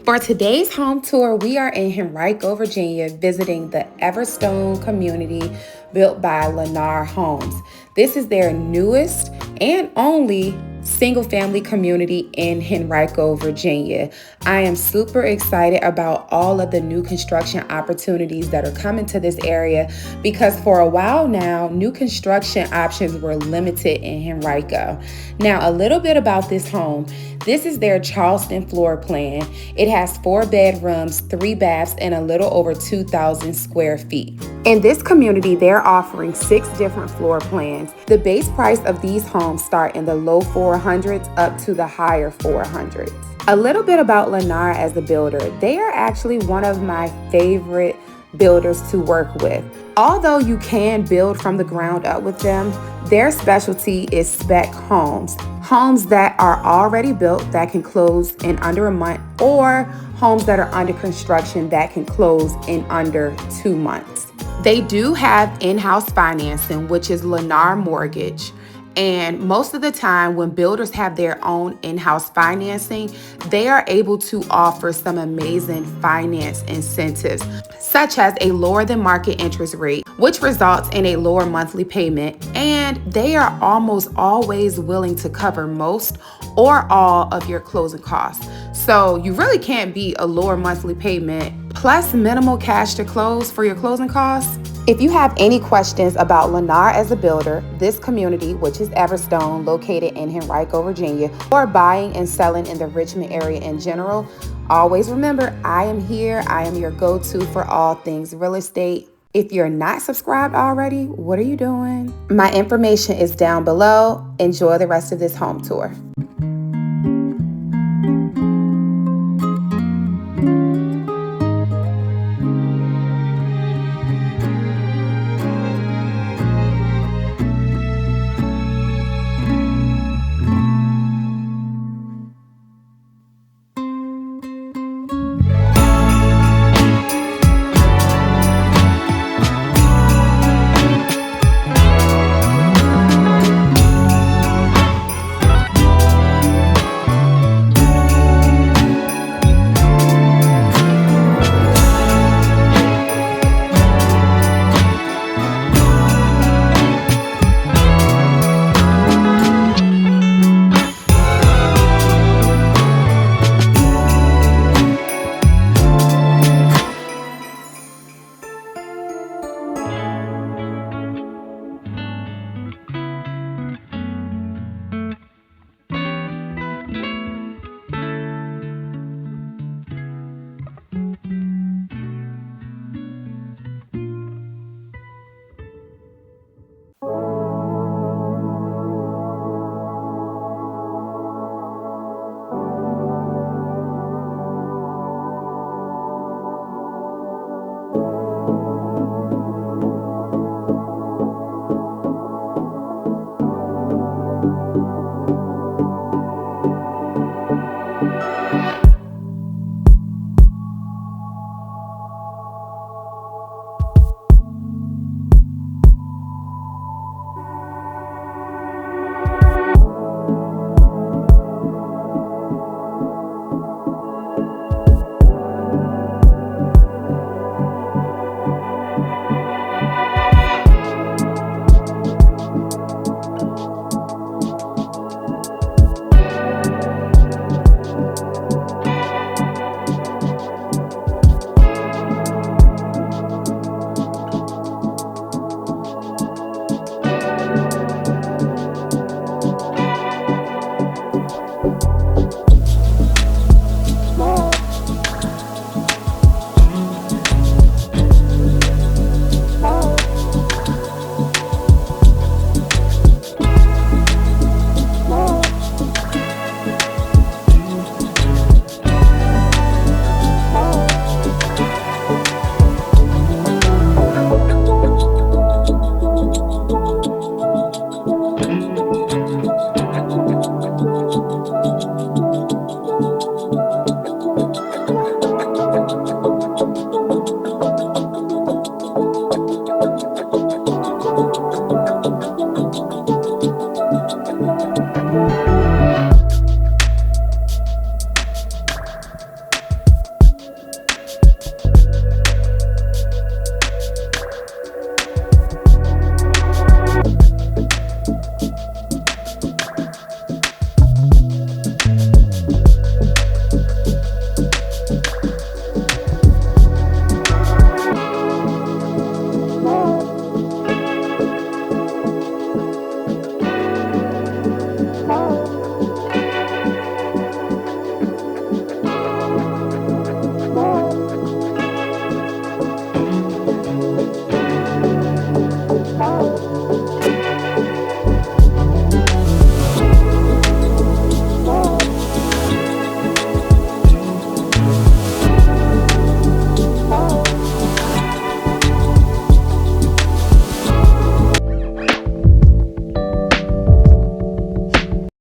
For today's home tour, we are in Henrico, Virginia, visiting the Everstone community built by Lennar Homes. This is their newest and only single-family community in Henrico, Virginia. I am super excited about all of the new construction opportunities that are coming to this area because for a while now, new construction options were limited in Henrico. Now, a little bit about this home. This is their Charleston floor plan. It has 4 bedrooms, 3 baths, and a little over 2,000 square feet. In this community, they're offering 6 different floor plans. The base price of these homes start in the low 400s up to the higher 400s. A little bit about Lennar as a builder. They are actually one of my favorite builders to work with. Although you can build from the ground up with them, their specialty is spec homes. Homes that are already built that can close in under a month, or homes that are under construction that can close in under 2 months. They do have in-house financing, which is Lennar Mortgage. And most of the time when builders have their own in-house financing, they are able to offer some amazing finance incentives, such as a lower than market interest rate, which results in a lower monthly payment. And they are almost always willing to cover most or all of your closing costs. So you really can't beat a lower monthly payment plus minimal cash to close for your closing costs. If you have any questions about Lennar as a builder, this community, which is Everstone, located in Henrico, Virginia, or buying and selling in the Richmond area in general, always remember, I am here. I am your go-to for all things real estate. If you're not subscribed already, what are you doing? My information is down below. Enjoy the rest of this home tour.